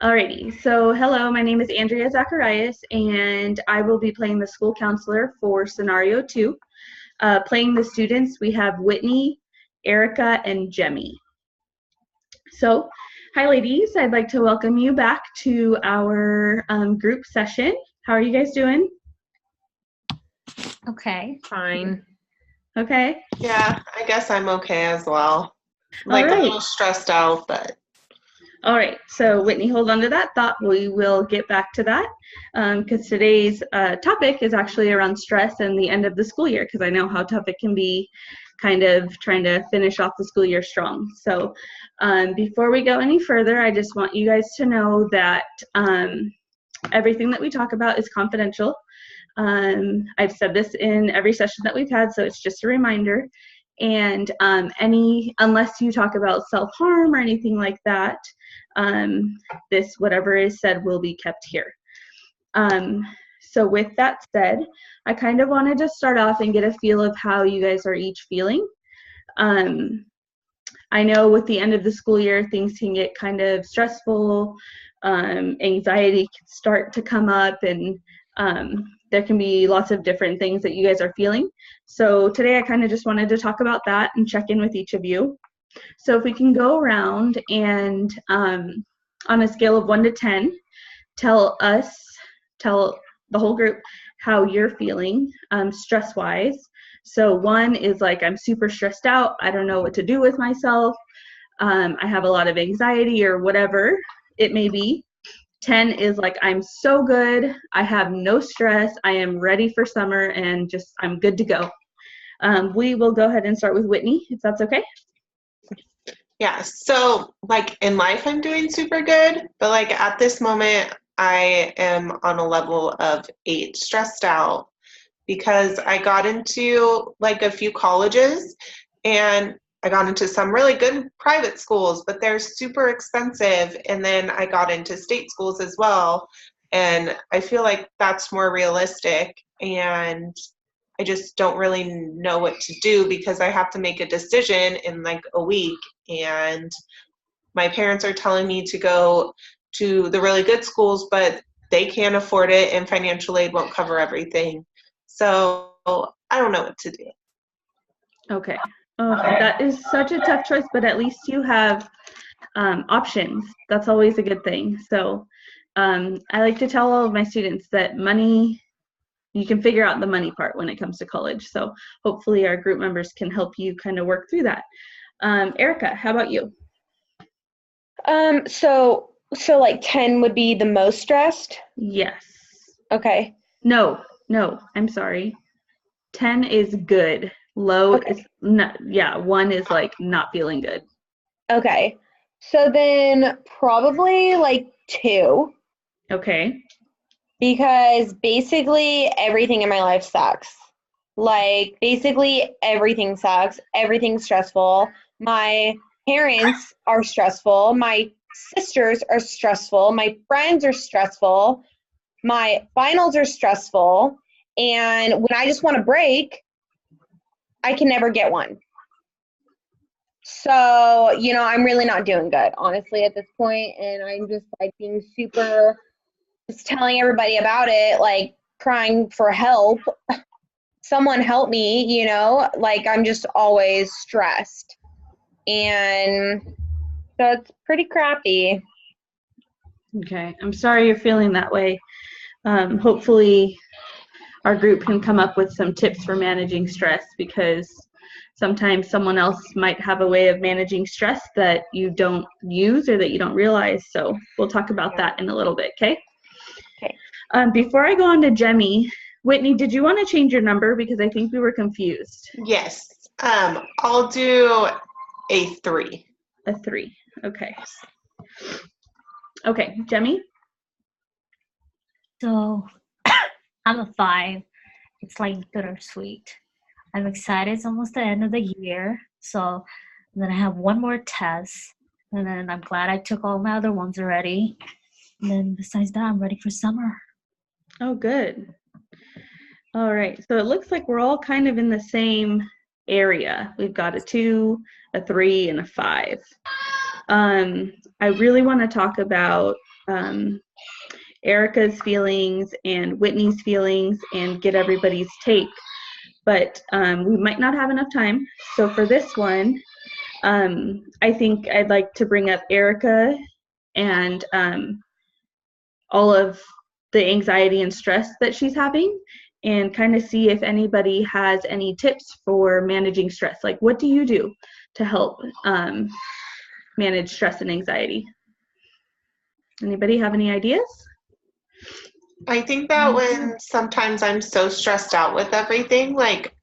Alrighty, so hello, my name is Andrea Zacharias, and I will be playing the school counselor for scenario 2. Playing the students, we have Whitney, Erica, and Jemmy. So, hi ladies, I'd like to welcome you back to our group session. How are you guys doing? Okay. Fine. Okay. Yeah, I guess I'm okay as well. All A right. little stressed out, but. All right, so Whitney, hold on to that thought. We will get back to that because today's topic is actually around stress and the end of the school year, because I know how tough it can be kind of trying to finish off the school year strong. So before we go any further, I just want you guys to know that everything that we talk about is confidential. I've said this in every session that we've had, so it's just a reminder. And unless you talk about self-harm or anything like that, this, whatever is said, will be kept here. So with that said, I kind of wanted to start off and get a feel of how you guys are each feeling. I know with the end of the school year, things can get kind of stressful. Anxiety can start to come up, and there can be lots of different things that you guys are feeling. So today I kind of just wanted to talk about that and check in with each of you. So if we can go around and on a scale of 1 to 10, tell the whole group how you're feeling stress-wise. So 1 is like, I'm super stressed out, I don't know what to do with myself, I have a lot of anxiety or whatever it may be. 10 is like, I'm so good, I have no stress, I am ready for summer, and just I'm good to go. We will go ahead and start with Whitney, if that's okay. Yeah, so in life I'm doing super good, but at this moment I am on a level of 8, stressed out, because I got into a few colleges, and I got into some really good private schools, but they're super expensive. And then I got into state schools as well. And I feel like that's more realistic. And I just don't really know what to do, because I have to make a decision in a week. And my parents are telling me to go to the really good schools, but they can't afford it, and financial aid won't cover everything. So I don't know what to do. Okay. That is such a tough choice, but at least you have options. That's always a good thing. So I like to tell all of my students that money, you can figure out the money part when it comes to college. So hopefully our group members can help you kind of work through that. Erica, how about you? So 10 would be the most stressed? Yes. Okay. No, I'm sorry. 10 is good. Low is not, 1 is not feeling good. Okay. So then probably 2. Okay. Because basically everything in my life sucks. Basically everything sucks. Everything's stressful. My parents are stressful. My sisters are stressful. My friends are stressful. My finals are stressful. And when I just want a break, I can never get one. So, I'm really not doing good, honestly, at this point. And I'm just being super, just telling everybody about it, crying for help. Someone help me, I'm just always stressed. And so it's pretty crappy. Okay. I'm sorry you're feeling that way. Hopefully our group can come up with some tips for managing stress, because sometimes someone else might have a way of managing stress that you don't use or that you don't realize. So we'll talk about that in a little bit, okay? Okay. Before I go on to Jemmy, Whitney, did you want to change your number? Because I think we were confused. Yes. I'll do a 3. A 3. Okay. Okay, Jemmy? So I'm a 5. It's bittersweet. I'm excited. It's almost the end of the year. So then I have one more test. And then I'm glad I took all my other ones already. And then besides that, I'm ready for summer. Oh, good. All right. So it looks like we're all kind of in the same area. We've got a 2, a 3, and a 5. I really want to talk about Erica's feelings and Whitney's feelings and get everybody's take, but we might not have enough time. So for this one, I think I'd like to bring up Erica and all of the anxiety and stress that she's having, and kind of see if anybody has any tips for managing stress. Like, what do you do to help manage stress and anxiety? Anybody have any ideas? I think that when sometimes I'm so stressed out with everything, like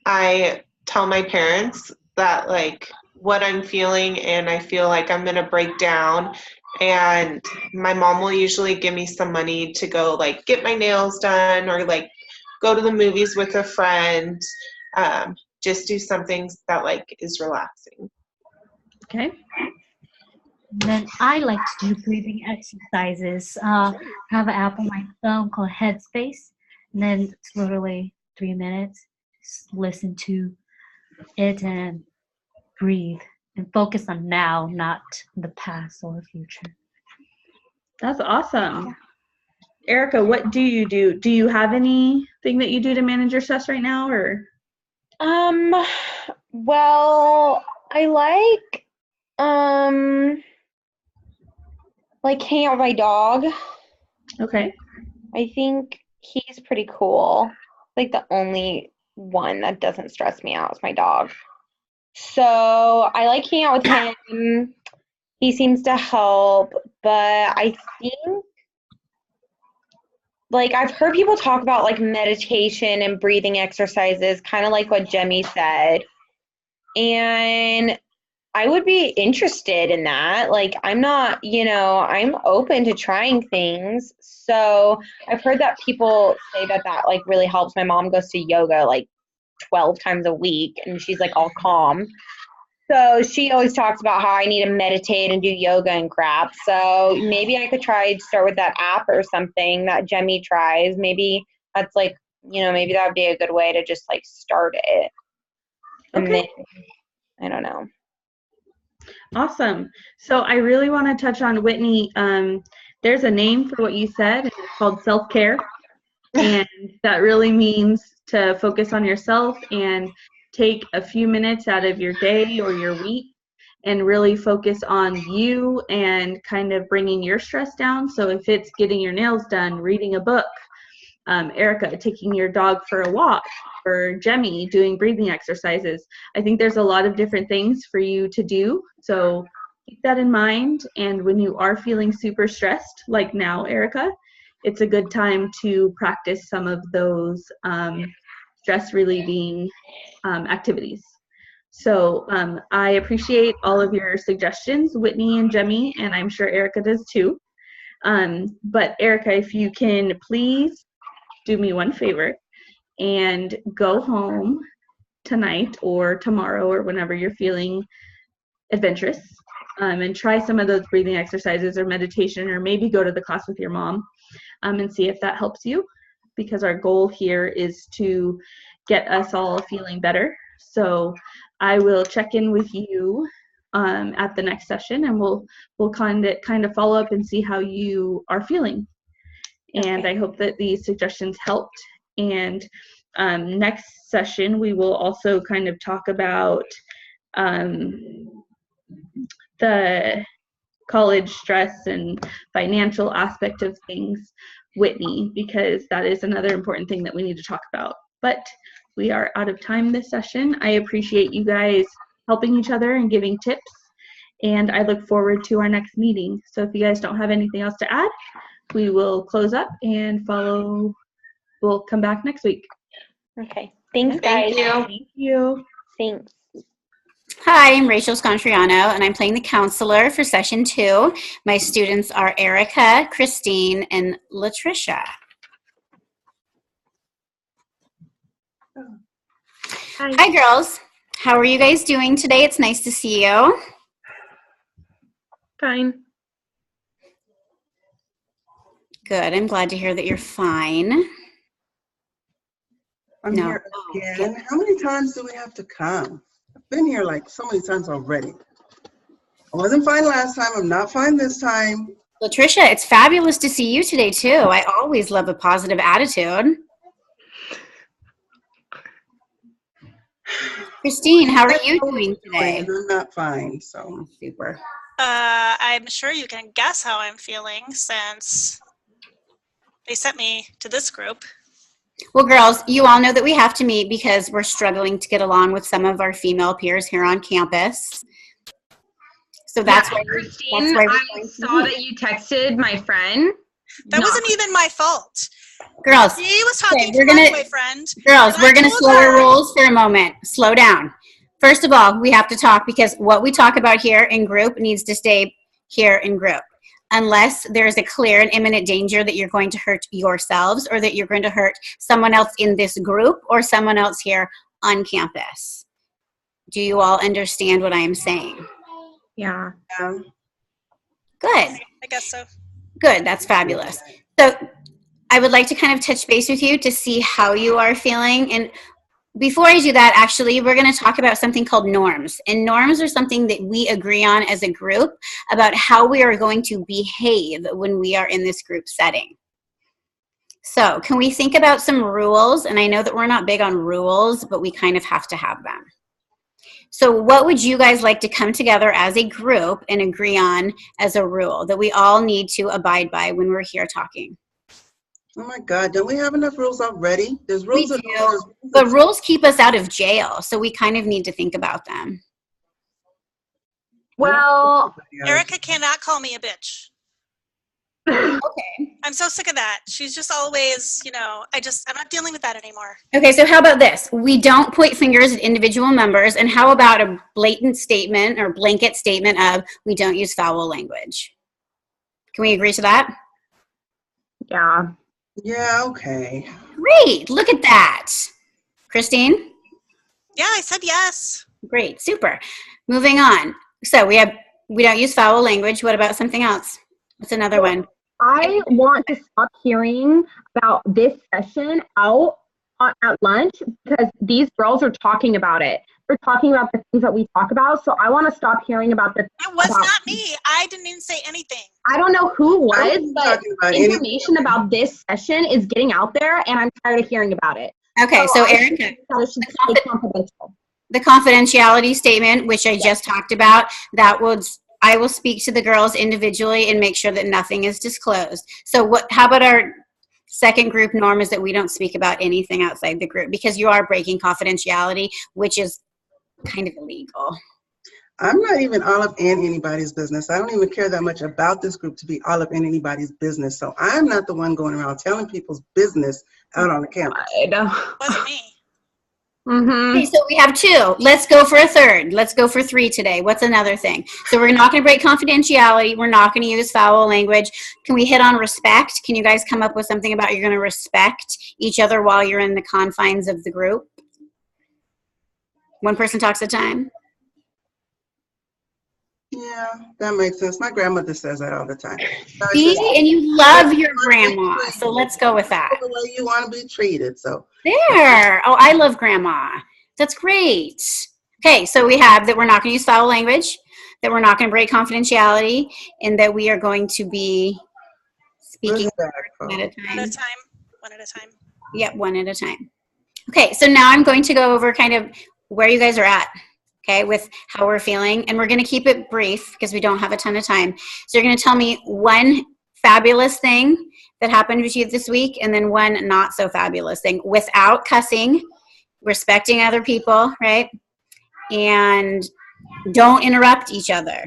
I tell my parents that like what I'm feeling and I feel like I'm going to break down, and my mom will usually give me some money to go like get my nails done or like go to the movies with a friend, just do something that like is relaxing. Okay. Then I like to do breathing exercises. I have an app on my phone called Headspace, and then it's literally 3 minutes. Just listen to it and breathe and focus on now, not the past or future. That's awesome. Erica, what do you do? Do you have anything that you do to manage your stress right now, or? Well, I like hanging out with my dog. Okay. I think he's pretty cool. Like the only one that doesn't stress me out is my dog. So I like hanging out with him. He seems to help, but I think like I've heard people talk about like meditation and breathing exercises, kind of like what Jemmy said. And I would be interested in that. Like, I'm not, I'm open to trying things. So I've heard that people say that like really helps. My mom goes to yoga like 12 times a week and she's like all calm. So she always talks about how I need to meditate and do yoga and crap. So maybe I could try to start with that app or something that Jemmy tries. Maybe that's like, maybe that would be a good way to just like start it. And Okay. then, I don't know. Awesome. So I really want to touch on Whitney. There's a name for what you said, and it's called self-care. And that really means to focus on yourself and take a few minutes out of your day or your week and really focus on you and kind of bringing your stress down. So if it's getting your nails done, reading a book, Erica taking your dog for a walk, or Jemmy doing breathing exercises, I think there's a lot of different things for you to do. So keep that in mind. And when you are feeling super stressed, like now, Erica, it's a good time to practice some of those stress relieving activities. So I appreciate all of your suggestions, Whitney and Jemmy, and I'm sure Erica does too. But Erica, if you can please do me one favor and go home tonight or tomorrow or whenever you're feeling adventurous, and try some of those breathing exercises or meditation, or maybe go to the class with your mom and see if that helps you, because our goal here is to get us all feeling better. So I will check in with you at the next session, and we'll kind of follow up and see how you are feeling. And I hope that these suggestions helped. And next session, we will also kind of talk about the college stress and financial aspect of things, Whitney, because that is another important thing that we need to talk about. But we are out of time this session. I appreciate you guys helping each other and giving tips, and I look forward to our next meeting. So if you guys don't have anything else to add, we will close up and we'll come back next week. Okay. Thanks, guys. Thank you. Thank you. Thanks. Hi, I'm Rachel Scontriano, and I'm playing the counselor for session 2. My students are Erica, Christine, and Latricia. Hi, girls. How are you guys doing today? It's nice to see you. Fine. Good. I'm glad to hear that you're fine. I'm here again. How many times do we have to come? I've been here like so many times already. I wasn't fine last time. I'm not fine this time. Latricia, it's fabulous to see you today, too. I always love a positive attitude. Christine, how are you doing today? I'm not fine, so. Super. I'm sure you can guess how I'm feeling since they sent me to this group. Well, girls, you all know that we have to meet because we're struggling to get along with some of our female peers here on campus. So that's why Christine, I saw that you texted my friend. That wasn't even my fault. Girls, He was talking to my boyfriend. Girls, we're going to slow our rolls for a moment. Slow down. First of all, we have to talk because what we talk about here in group needs to stay here in group. Unless there's a clear and imminent danger that you're going to hurt yourselves or that you're going to hurt someone else in this group or someone else here on campus. Do you all understand what I am saying? Yeah. Good. I guess so. Good. That's fabulous. So I would like to kind of touch base with you to see how you are feeling. And before I do that, actually, we're going to talk about something called norms. And norms are something that we agree on as a group about how we are going to behave when we are in this group setting. So can we think about some rules? And I know that we're not big on rules, but we kind of have to have them. So what would you guys like to come together as a group and agree on as a rule that we all need to abide by when we're here talking? Oh my God, don't we have enough rules already? There's rules. We do, but rules keep us out of jail, so we kind of need to think about them. Well, Erica cannot call me a bitch. Okay. I'm so sick of that. She's just always, I'm not dealing with that anymore. Okay, so how about this? We don't point fingers at individual members, and how about a blatant statement or blanket statement of we don't use foul language? Can we agree to that? yeah. Yeah, okay. Great, look at that. Christine? Yeah, I said yes. Great, super. Moving on. So we don't use foul language. What about something else? What's another one? I want to stop hearing about this session out at lunch because these girls are talking about it. They're talking about the things that we talk about. So I want to stop hearing about the. It was not me. I didn't even say anything. I don't know who was, but information about this session is getting out there, and I'm tired of hearing about it. Okay, so Erica, the confidentiality statement, which I just talked about, I will speak to the girls individually and make sure that nothing is disclosed. So how about our second group norm is that we don't speak about anything outside the group because you are breaking confidentiality, which is kind of illegal. I'm not even all up in anybody's business. I don't even care that much about this group to be all up in anybody's business. So I'm not the one going around telling people's business out on the campus. It wasn't me. Mm-hmm. Okay, so we have two. Let's go for a third. Let's go for three today. What's another thing? So we're not going to break confidentiality. We're not going to use foul language. Can we hit on respect? Can you guys come up with something about you're going to respect each other while you're in the confines of the group? One person talks at a time. Yeah, that makes sense. My grandmother says that all the time. See, and you love your grandma, so let's go with that. The way you want to be treated, so. There. Oh, I love grandma. That's great. Okay, so we have that we're not going to use foul language, that we're not going to break confidentiality, and that we are going to be speaking one at a time. One at a time. Yep, one at a time. Okay, so now I'm going to go over kind of where you guys are at. Okay, with how we're feeling. And we're going to keep it brief because we don't have a ton of time. So you're going to tell me one fabulous thing that happened with you this week and then one not so fabulous thing without cussing, respecting other people, right? And don't interrupt each other.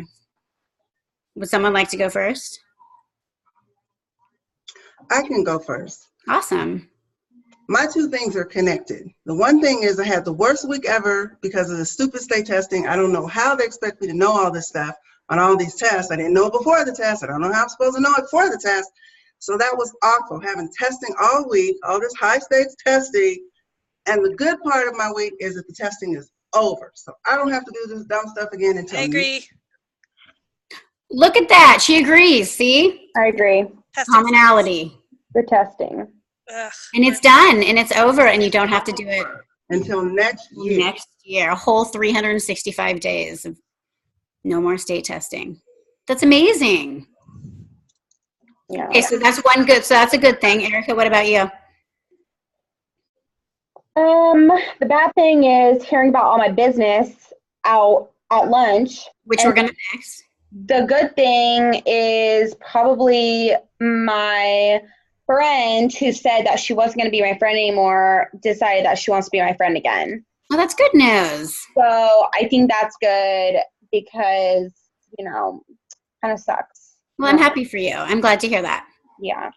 Would someone like to go first? I can go first. Awesome. My two things are connected. The one thing is I had the worst week ever because of the stupid state testing. I don't know how they expect me to know all this stuff on all these tests. I didn't know it before the test. I don't know how I'm supposed to know it for the test. So that was awful, having testing all week, all this high stakes testing. And the good part of my week is that the testing is over. So I don't have to do this dumb stuff again until I agree. Look at that. She agrees. See? I agree. Commonality. The testing. Ugh. And it's done and it's over and you don't have to do it until next year. Next year, a whole 365 days of No more state testing. That's amazing. Yeah. Okay, so that's one good. So that's a good thing. Erica, what about you? The bad thing is hearing about all my business out at lunch. Which And we're gonna fix. the good thing is probably my friend who said that she wasn't going to be my friend anymore decided that she wants to be my friend again. Oh, that's good news. So I think that's good because, kind of sucks. Well, I'm happy for you. I'm glad to hear that. Yeah.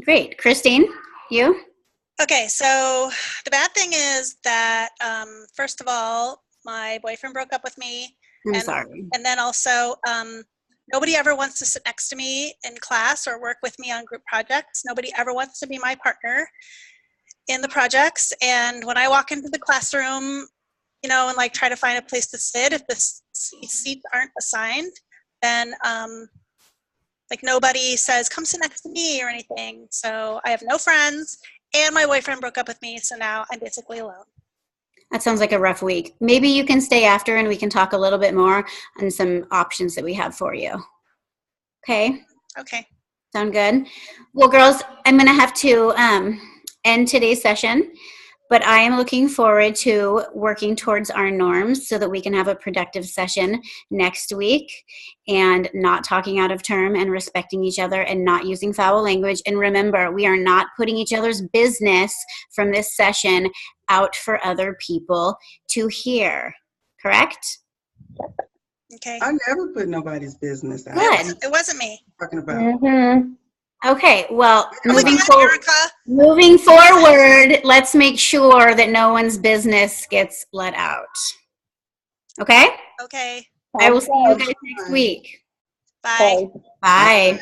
Great. Christine, you? Okay, so the bad thing is that, first of all, my boyfriend broke up with me. I'm And- sorry. And then also, nobody ever wants to sit next to me in class or work with me on group projects. Nobody ever wants to be my partner in the projects. And when I walk into the classroom, and like try to find a place to sit, if the seats aren't assigned, then like nobody says, come sit next to me or anything. So I have no friends, and my boyfriend broke up with me. So now I'm basically alone. That sounds like a rough week. Maybe you can stay after and we can talk a little bit more on some options that we have for you. Okay? Okay. Sound good? Well, girls, I'm going to have to end today's session, but I am looking forward to working towards our norms so that we can have a productive session next week and not talking out of term and respecting each other and not using foul language. And remember, we are not putting each other's business from this session out for other people to hear. Correct? Okay. I never put nobody's business out. Good. It wasn't me. Talking about. Mm-hmm. Okay, well, I'm with moving you, forward. Erica. Moving forward, let's make sure that no one's business gets let out. Okay? Okay. I will see you guys next week. Bye. Bye.